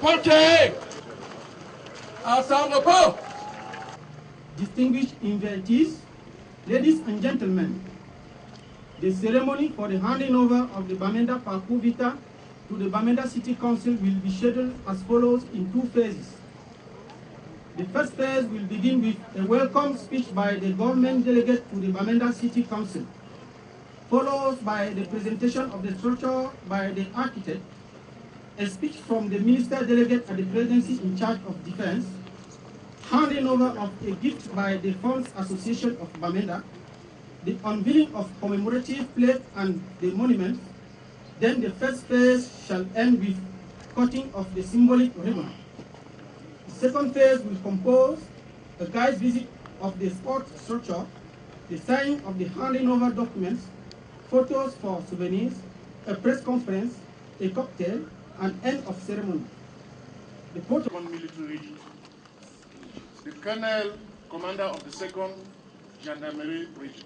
Approachez à son repos. Distinguished invitees, ladies and gentlemen, the ceremony for the handing over of the Bamenda Parcourt Vita to the Bamenda City Council will be scheduled as follows in 2 phases. The first phase will begin with a welcome speech by the government delegate to the Bamenda City Council, followed by the presentation of the structure by the architect, a speech from the minister delegate at the presidency in charge of defense, handing over of a gift by the Funds Association of Bamenda, the unveiling of commemorative plaques and the monuments. Then the first phase shall end with cutting of the symbolic ribbon. The second phase will compose a guided visit of the sports structure, the signing of the handing over documents, photos for souvenirs, a press conference, a cocktail, and end of ceremony. The Second Military Region. The Colonel, Commander of the 2nd Gendarmerie Region.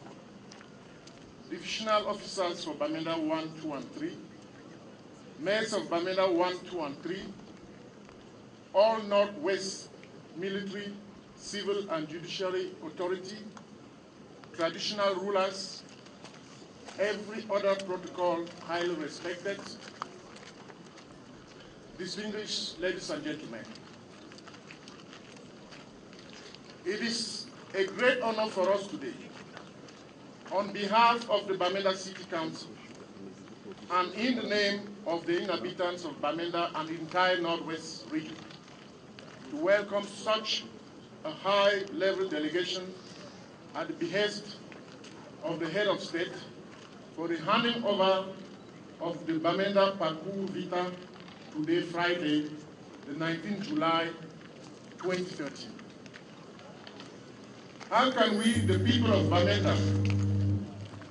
Divisional Officers for Bamenda 1, 2, and 3. Mayors of Bamenda 1, 2, and 3. All Northwest Military, Civil, and Judiciary Authority. Traditional rulers. Every other protocol highly respected. Distinguished ladies and gentlemen, it is a great honor for us today, on behalf of the Bamenda City Council and in the name of the inhabitants of Bamenda and the entire Northwest region, to welcome such a high-level delegation at the behest of the head of state for the handing over of the Bamenda Parcourt Vita today, Friday, the 19th July, 2013. How can we, the people of Bamenda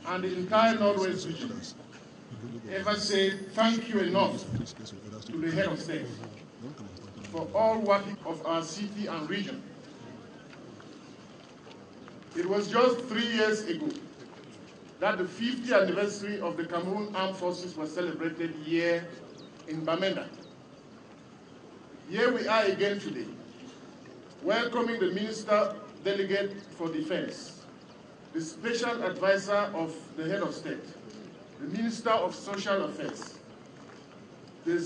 and the entire Northwest region, ever say thank you enough to the head of state for all work of our city and region? It was just 3 years ago that the 50th anniversary of the Cameroon Armed Forces was celebrated here in Bamenda. Here we are again today, welcoming the Minister Delegate for Defense, the Special Advisor of the Head of State, the Minister of Social Affairs, the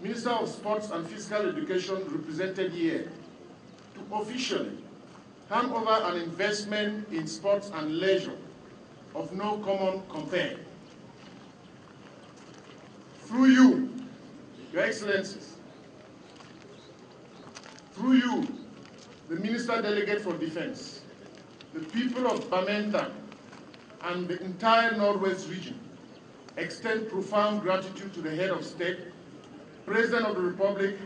Minister of Sports and Physical Education represented here, to officially hand over an investment in sports and leisure of no common compare. Through you, Your Excellencies, through you, the Minister Delegate for Defense, the people of Bamenda and the entire Northwest region extend profound gratitude to the Head of State, President of the Republic,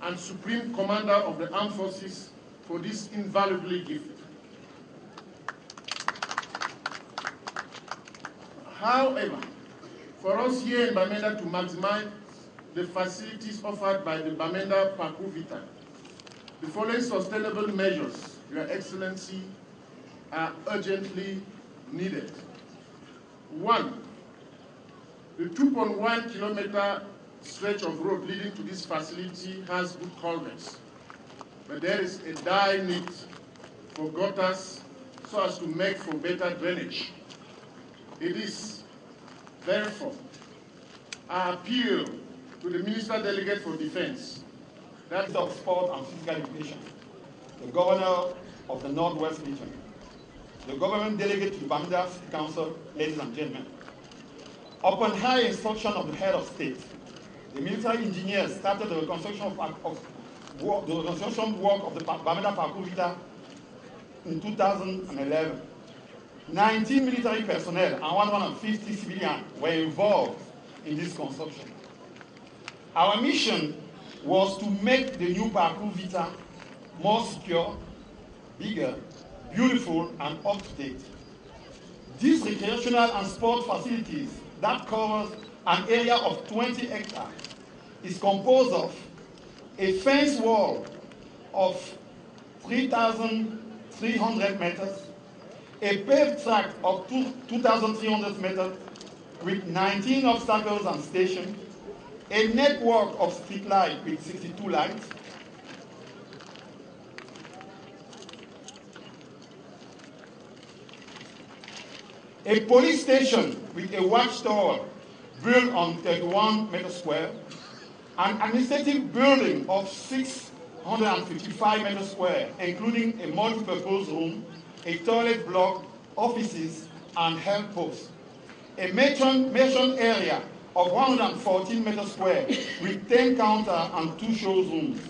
and Supreme Commander of the Armed Forces for this invaluable gift. However, for us here in Bamenda to maximize the facilities offered by the Bamenda Parcourt Vita, the following sustainable measures, Your Excellency, are urgently needed. 1, the 2.1-kilometer stretch of road leading to this facility has good culverts, but there is a dire need for gutters so as to make for better drainage. It is, therefore, our appeal to the Minister Delegate for Defense, that of Sport and Physical Education, the Governor of the Northwest Region, the Government Delegate to the Bamenda City Council, ladies and gentlemen. Upon high instruction of the Head of State, the military engineers started the reconstruction work of the Bamenda Parcourt Vita in 2011. 19 military personnel and 150 civilians were involved in this construction. Our mission was to make the new Parcourt Vita more secure, bigger, beautiful, and up-to-date. These recreational and sport facilities that covers an area of 20 hectares is composed of a fence wall of 3,300 meters, a paved track of 2,300 meters with 19 obstacles and stations, a network of street lights with 62 lights, a police station with a watchtower built on 31 meters square, an administrative building of 655 meters square, including a multi-purpose room, a toilet block, offices, and health posts, a matron area of 114 meters square with 10 counters and 2 showrooms,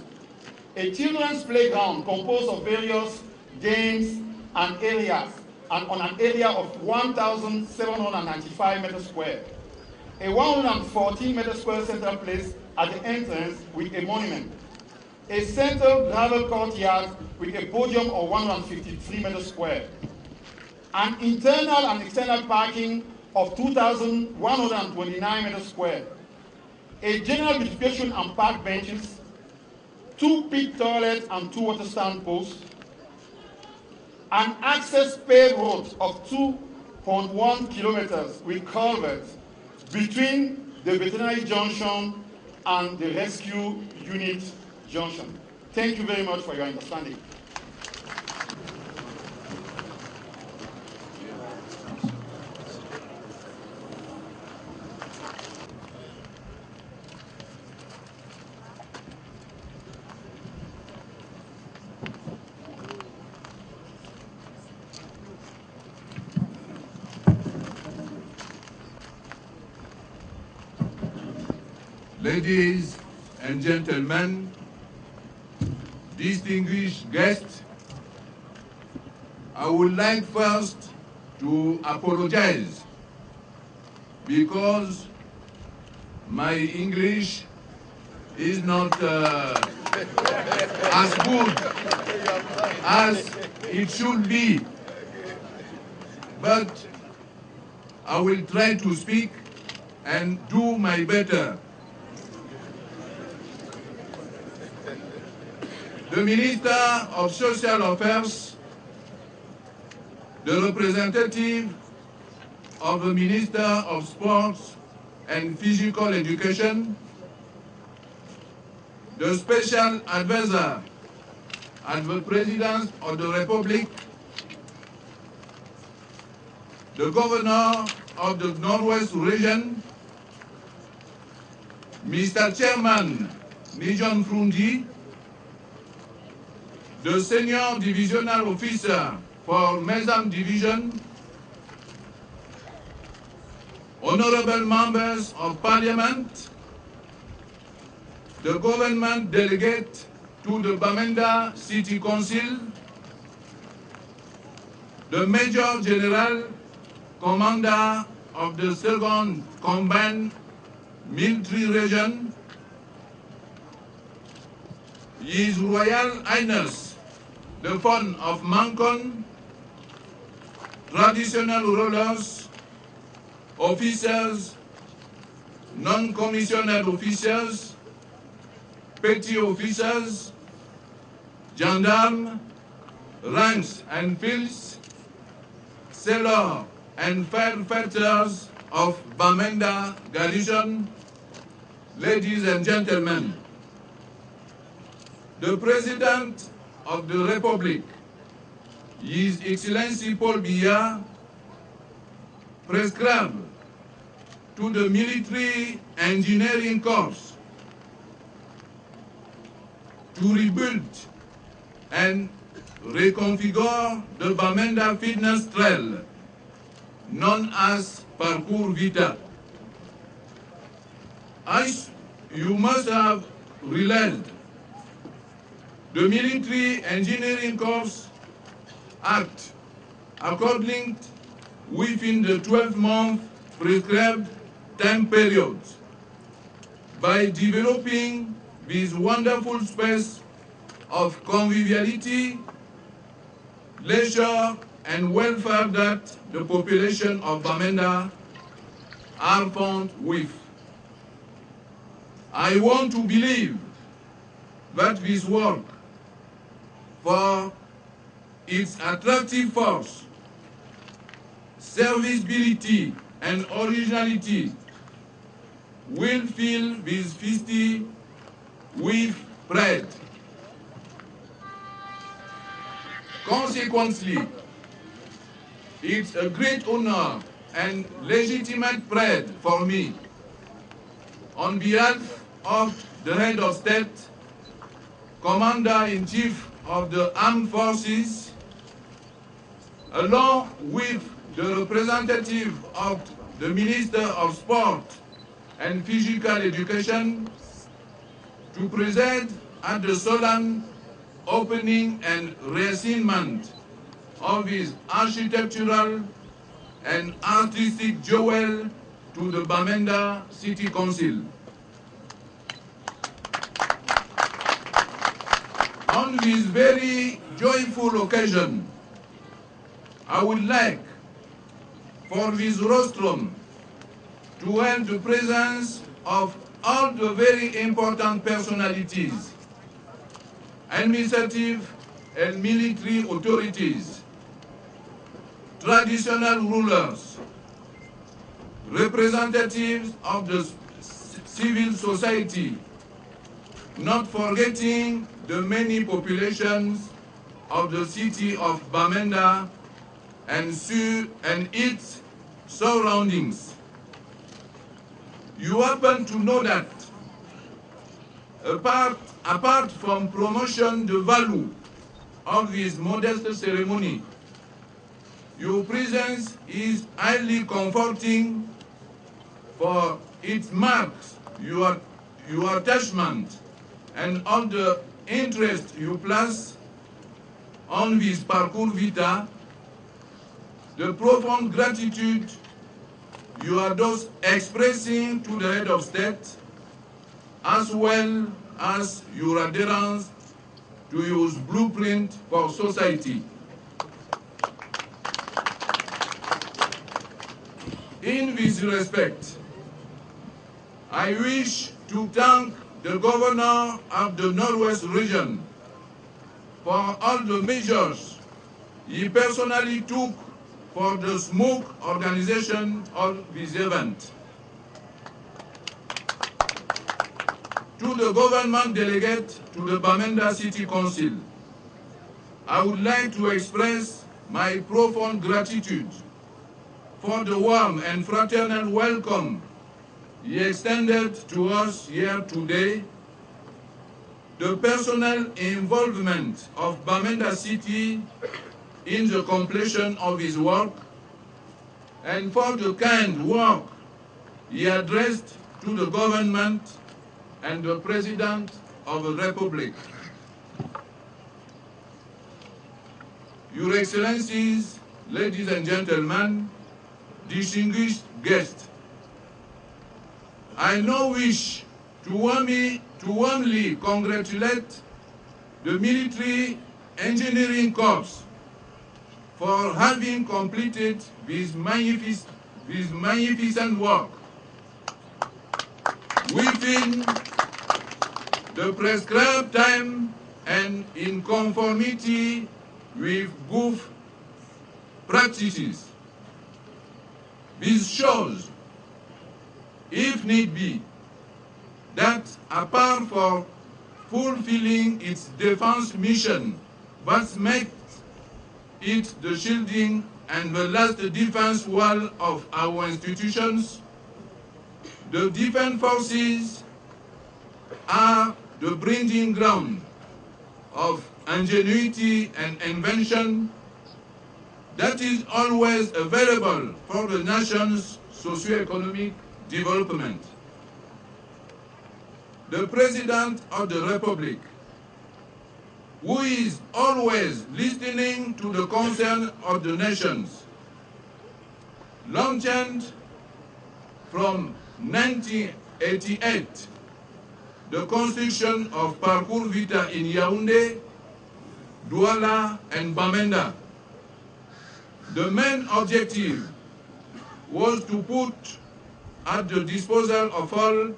a children's playground composed of various games and areas, and on an area of 1,795 meters square, a 114 meter square central place at the entrance with a monument, a central gravel courtyard with a podium of 153 meters square, an internal and external parking of 2,129 meters square, a general beautification and park benches, 2 pit toilets and 2 water stand posts, an access paved road of 2.1 kilometers with culverts between the veterinary junction and the rescue unit junction. Thank you very much for your understanding. Ladies and gentlemen, distinguished guests, I would like first to apologize because my English is not as good as it should be, but I will try to speak and do my better. The Minister of Social Affairs, the representative of the Minister of Sports and Physical Education, the Special Advisor and the President of the Republic, the Governor of the Northwest Region, Mr. Chairman Nijon Frundi, the Senior Divisional Officer for Mesam Division, honorable members of Parliament, the government delegate to the Bamenda City Council, the Major General, Commander of the 2nd Combined Military Region, His Royal Highness, the Fund of MINCOM, traditional rulers, officers, non-commissioned officers, petty officers, gendarmes, ranks and fields, sailors and firefighters of Bamenda Garrison, ladies and gentlemen, the President of the Republic, His Excellency Paul Biya, prescribed to the Military Engineering Corps to rebuild and reconfigure the Bamenda Fitness Trail, known as Parcours Vita. As you must have realized, the Military Engineering Corps Act, according within the 12-month prescribed time period, by developing this wonderful space of conviviality, leisure, and welfare that the population of Bamenda are found with. I want to believe that this work, for its attractive force, serviceability, and originality, will fill this festive with pride. Consequently, it's a great honor and legitimate pride for me, on behalf of the head of state, Commander-in-Chief of the Armed Forces, along with the representative of the Minister of Sport and Physical Education, to preside at the solemn opening and reassignment of his architectural and artistic jewel to the Bamenda City Council. On this very joyful occasion, I would like for this rostrum to hail the presence of all the very important personalities, administrative and military authorities, traditional rulers, representatives of the civil society, not forgetting the many populations of the city of Bamenda and its surroundings. You happen to know that apart from promotion the value of this modest ceremony, your presence is highly comforting, for it marks your attachment and all the interest you place on this Parcours Vita, the profound gratitude you are thus expressing to the head of state, as well as your adherence to your blueprint for society. In this respect, I wish to thank the Governor of the Northwest region for all the measures he personally took for the smooth organization of this event. To the government delegate to the Bamenda City Council, I would like to express my profound gratitude for the warm and fraternal welcome he extended to us here today, the personal involvement of Bamenda City in the completion of his work, and for the kind work he addressed to the government and the President of the Republic. Your Excellencies, ladies and gentlemen, distinguished guests, I now wish to warmly congratulate the Military Engineering Corps for having completed this magnificent work within the prescribed time and in conformity with good practices. This shows, if need be, that apart from fulfilling its defense mission, what makes it the shielding and the last defense wall of our institutions, the defense forces are the breeding ground of ingenuity and invention that is always available for the nation's socio-economic development. The President of the Republic, who is always listening to the concern of the nations, launched from 1988 the construction of Parcours Vita in Yaoundé, Douala, and Bamenda. The main objective was to put at the disposal of all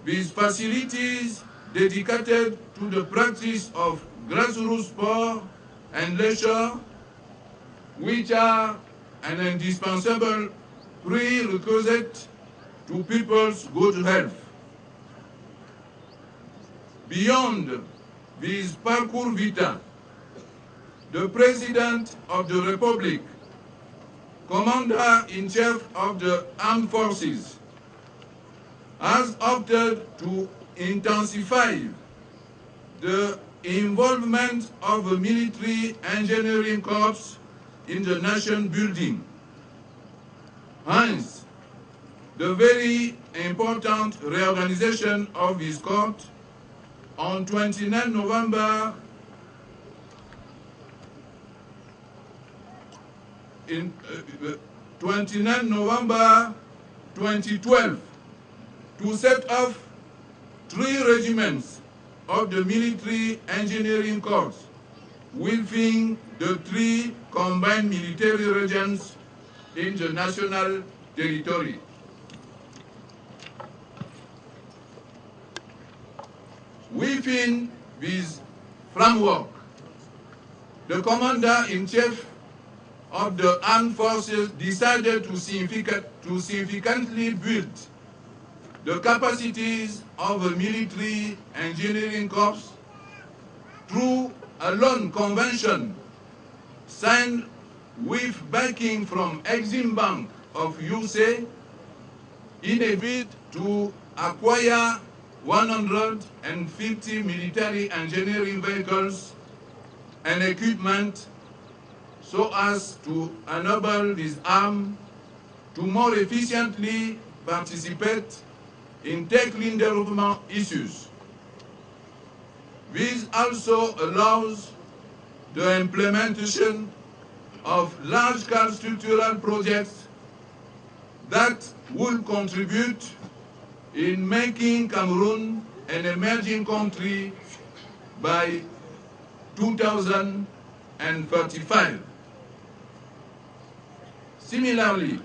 these facilities dedicated to the practice of grassroots sport and leisure, which are an indispensable prerequisite to people's good health. Beyond this Parcours Vita, the President of the Republic, Commander-in-Chief of the Armed Forces, has opted to intensify the involvement of the military engineering corps in the nation building. Hence, the very important reorganization of his court on 29 November 2012 to set off 3 regiments of the military engineering corps within the 3 combined military regions in the national territory. Within this framework, the Commander-in-Chief of the Armed Forces decided to significantly build the capacities of the military engineering corps through a loan convention signed with backing from Exim Bank of USA in a bid to acquire 150 military engineering vehicles and equipment so as to enable this arm to more efficiently participate in tackling development issues. This also allows the implementation of large-scale structural projects that will contribute in making Cameroon an emerging country by 2035. Similarly,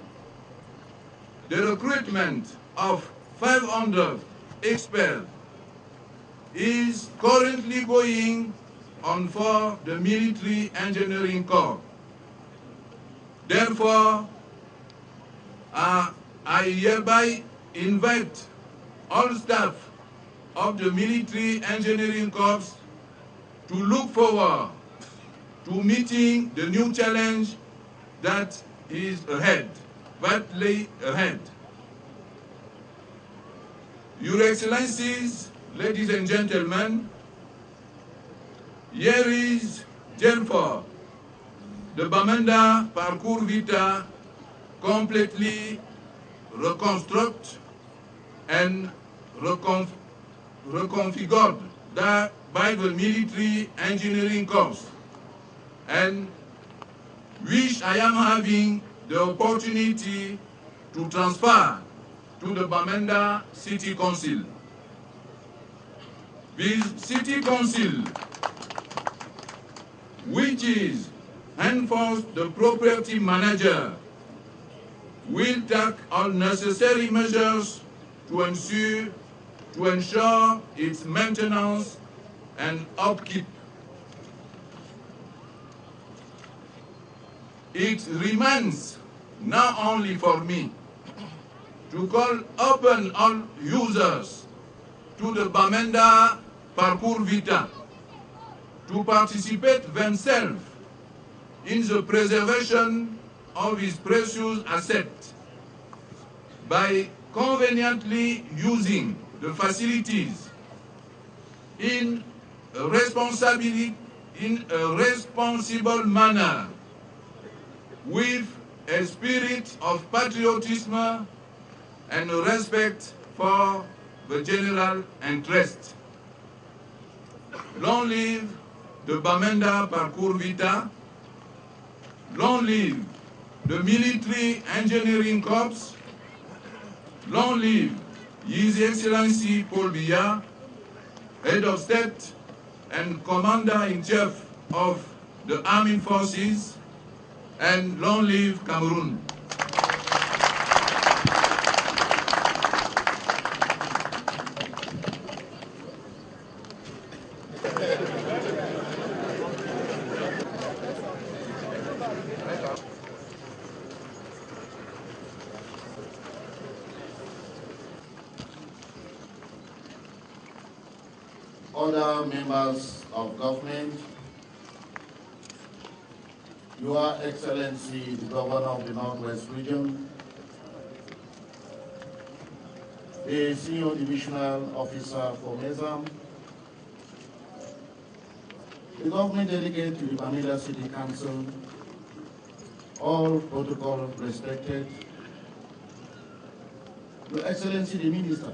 the recruitment of 500 experts is currently going on for the military engineering corps. Therefore, I hereby invite all staff of the military engineering corps to look forward to meeting the new challenge that is ahead, that lay ahead. Your Excellencies, ladies and gentlemen, here is therefore the Bamenda Parcours Vita completely reconstructed and reconfigured by the military engineering corps, and which I am having the opportunity to transfer to the Bamenda City Council. This City Council, which is henceforth the property manager, will take all necessary measures to ensure its maintenance and upkeep. It remains not only for me to call upon all users to the Bamenda Parcours Vita to participate themselves in the preservation of his precious asset by conveniently using the facilities in a responsible manner with a spirit of patriotism and respect for the general interest. Long live the Bamenda Parcours Vita, long live the Military Engineering Corps, long live His Excellency Paul Biya, Head of State and Commander-in-Chief of the Armed Forces, and long live Cameroon. other members of government, Your Excellency, the Governor of the Northwest Region, the Senior Divisional Officer for MESAM, the government delegate to the Bamenda City Council, all protocol respected, Your Excellency the Minister,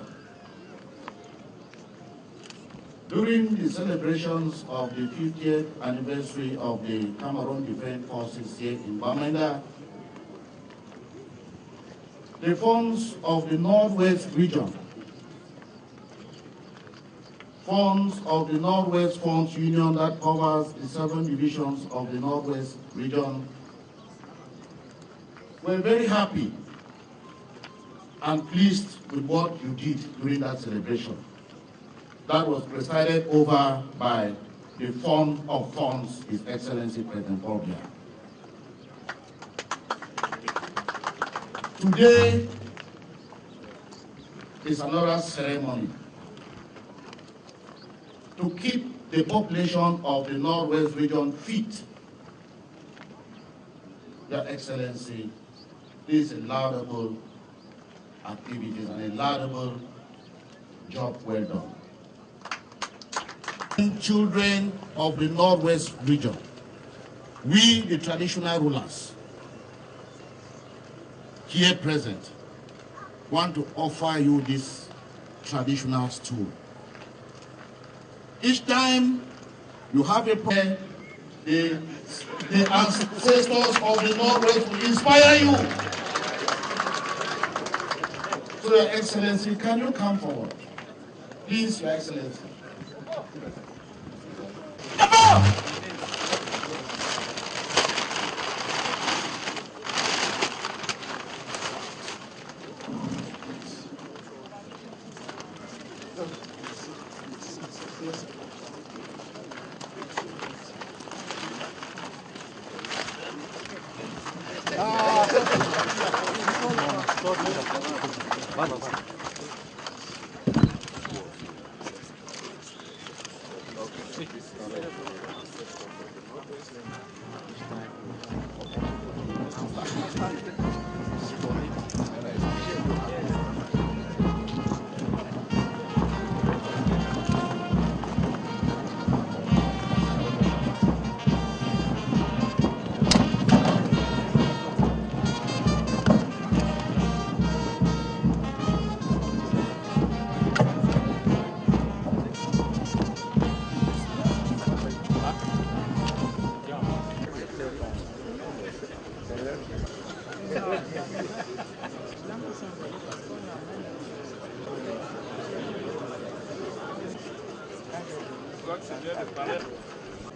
during the celebrations of the 50th anniversary of the Cameroon Defense Forces here in Bamenda, the funds of the Northwest region, funds of the Northwest Funds Union that covers the 7 divisions of the Northwest region, were very happy and pleased with what you did during that celebration. That was presided over by the Fund of Funds, His Excellency President Paul Biya. Today is another ceremony to keep the population of the Northwest region fit. Your Excellency, this is a laudable activities and a laudable job well done. Children of the Northwest region, we the traditional rulers here present want to offer you this traditional stool. Each time you have a prayer, the ancestors of the Northwest will inspire you. So, Your Excellency, can you come forward? Please, Your Excellency.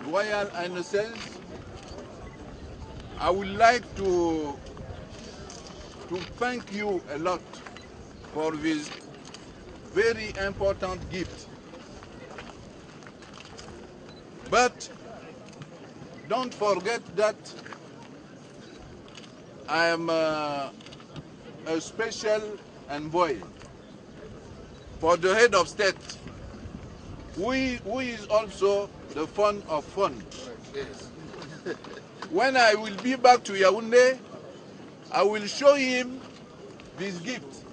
Royal Highnesses, I would like to thank you a lot for this very important gift. But don't forget that I am a special envoy for the head of state, who is also the fund of funds. When I will be back to Yaoundé, I will show him this gift.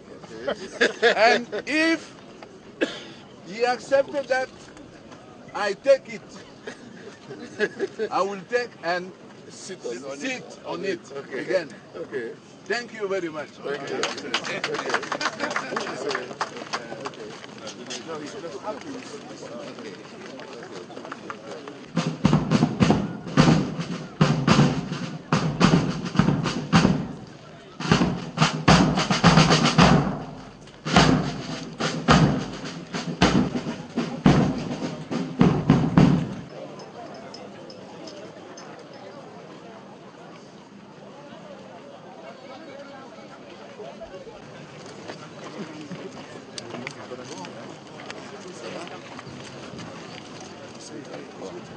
And if he accepted that, I take it. I will take and sit on it again. Okay. Thank you very much. Okay.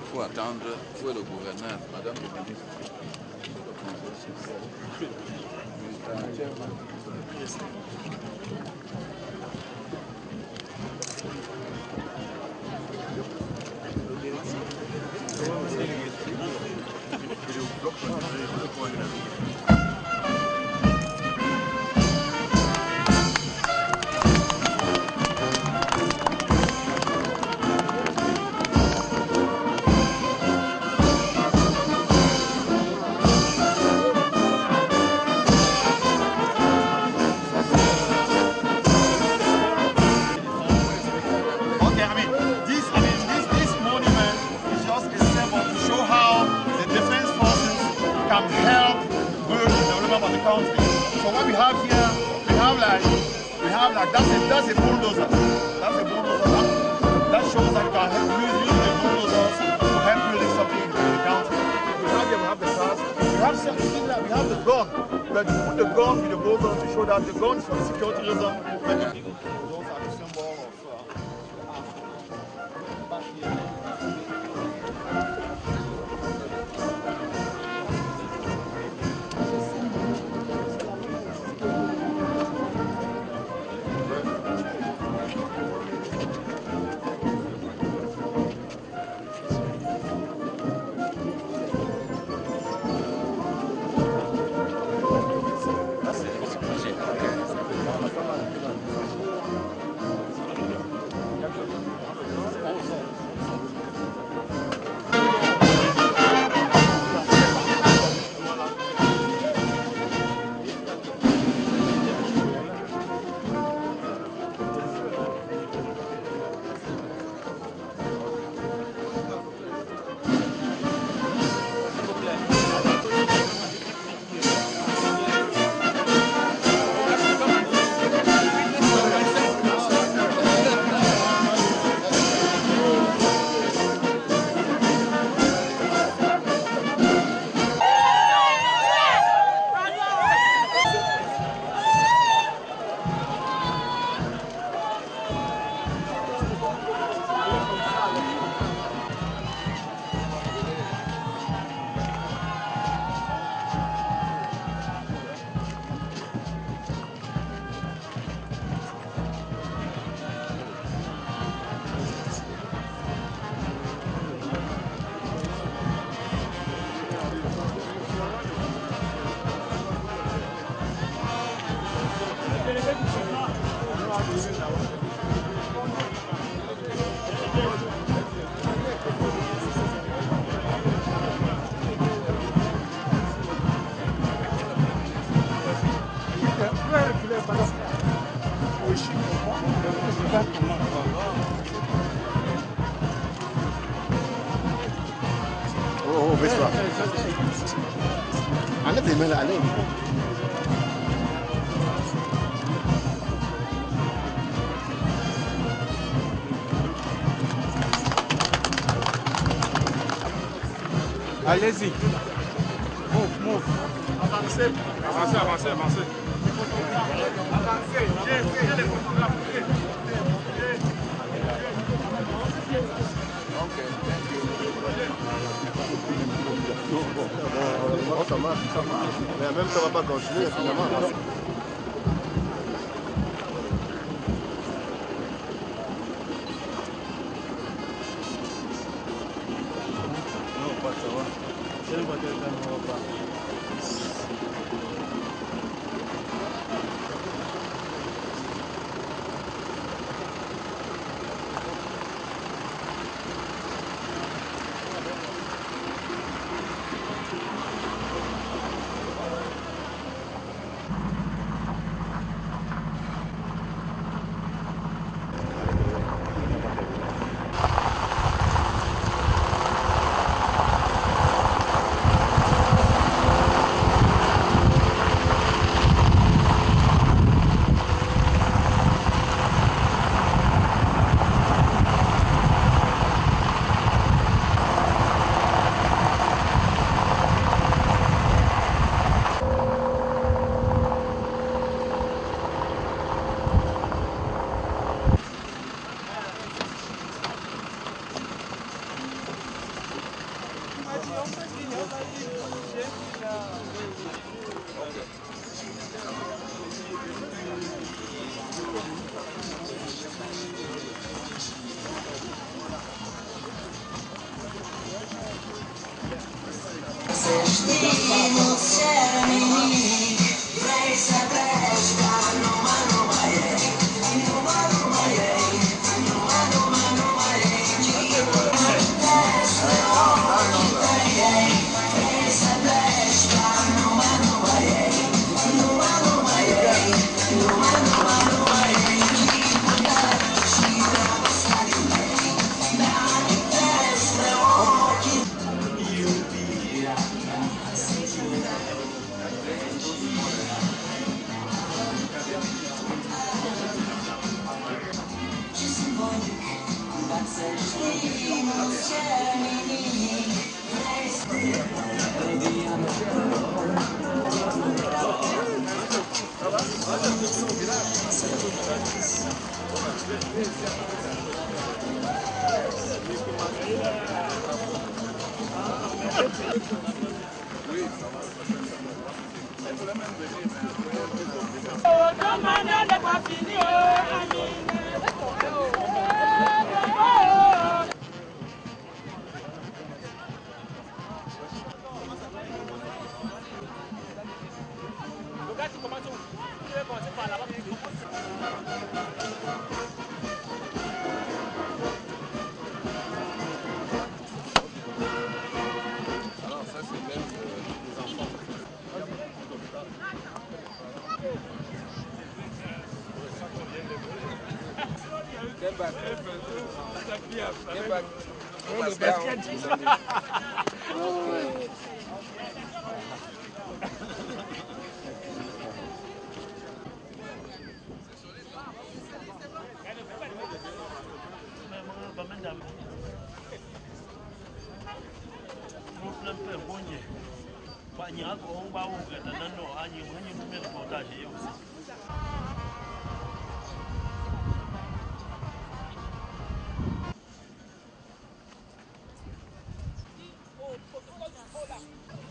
Il faut attendre, où est le gouverneur, madame le ministre? Mr. Chairman. This monument is just a symbol to show how the defense forces can help build the development of the country. So what we have here, we have like that's a bulldozer. That's a bulldozer. That shows that you can use the bulldozers to help building something in the country. We have the cars. We have the gun. But you put the gun with the bulldozer to show that the gun is for the security reason. Those are the symbol of Oh, best one. Anda terima lah ni. Allez-y. Move. Avancez. Avancez. Avancez. J'ai les photographes. Oh, ça marche. Mais même ça va pas continuer finalement.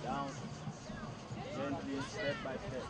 Down, gently, step by step.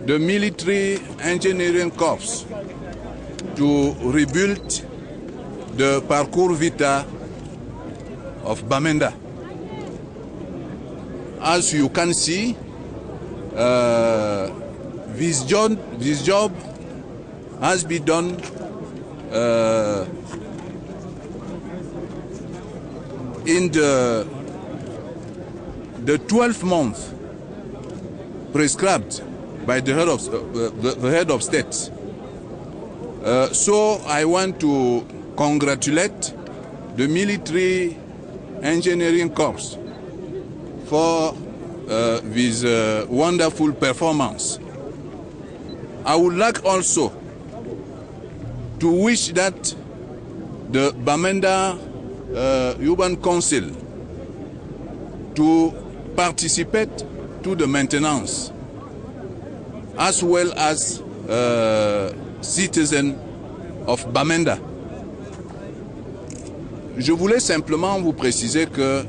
The military engineering corps to rebuild the Parcours Vita of Bamenda. As you can see, this job has been done in the 12th month prescribed by the head of state. So I want to congratulate the military engineering corps for this wonderful performance. I would like also to wish that the Bamenda Urban Council to participate to the maintenance as well as citizens of Bamenda. Je voulais simplement vous préciser que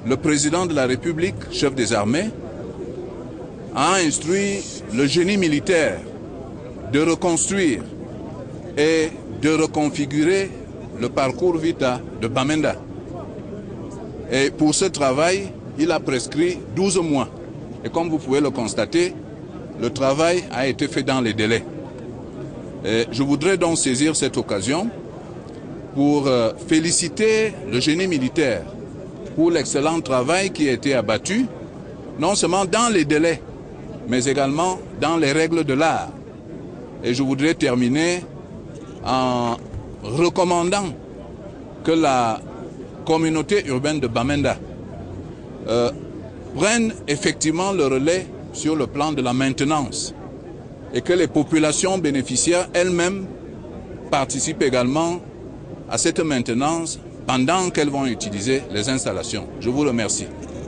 le président de la République, chef des armées, a instruit le génie militaire de reconstruire et de reconfigurer le parcours Vita de Bamenda. Et pour ce travail, il a prescrit 12 mois. Et comme vous pouvez le constater, le travail a été fait dans les délais. Et je voudrais donc saisir cette occasion pour féliciter le génie militaire pour l'excellent travail qui a été abattu, non seulement dans les délais, mais également dans les règles de l'art. Et je voudrais terminer en recommandant que la communauté urbaine de Bamenda prenne effectivement le relais sur le plan de la maintenance et que les populations bénéficiaires elles-mêmes participent également à cette maintenance pendant qu'elles vont utiliser les installations. Je vous remercie.